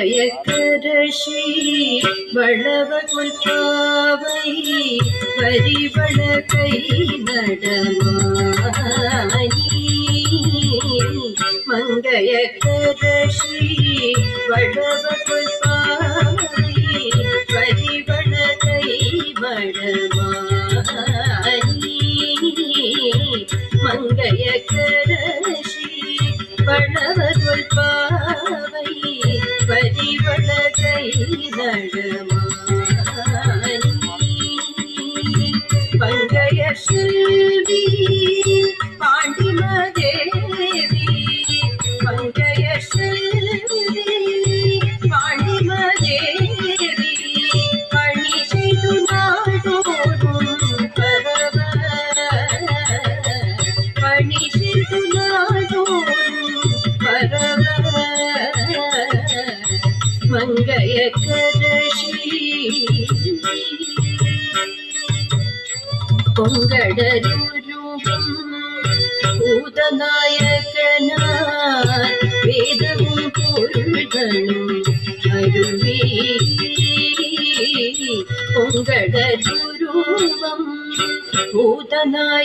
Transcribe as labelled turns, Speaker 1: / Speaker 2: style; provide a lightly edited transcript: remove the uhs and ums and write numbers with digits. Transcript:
Speaker 1: மங்கையக்கரசி வளவகுல்பாவை வரிவள கை நடமானி மங்கையக்கரசி வளவகுல்பாவை வரிவள கை மடமானி மங்கையக்கரசி வளவகுல்பாவை வரிவள கை நடமானி பங்கைய செல்வி பாண்டிமதேவி பங்கைய செல்வி பாண்டிமதேவி பணி செய்து நாடோறும் பரவ பணி செய்து நாடோறும் பரவ மங்கையக்கரசி பொங்கடருருவம் பூதநாயகனார் வேதமும் பொருள்களும் அருவி பொங்கடருருவம் பூதநாய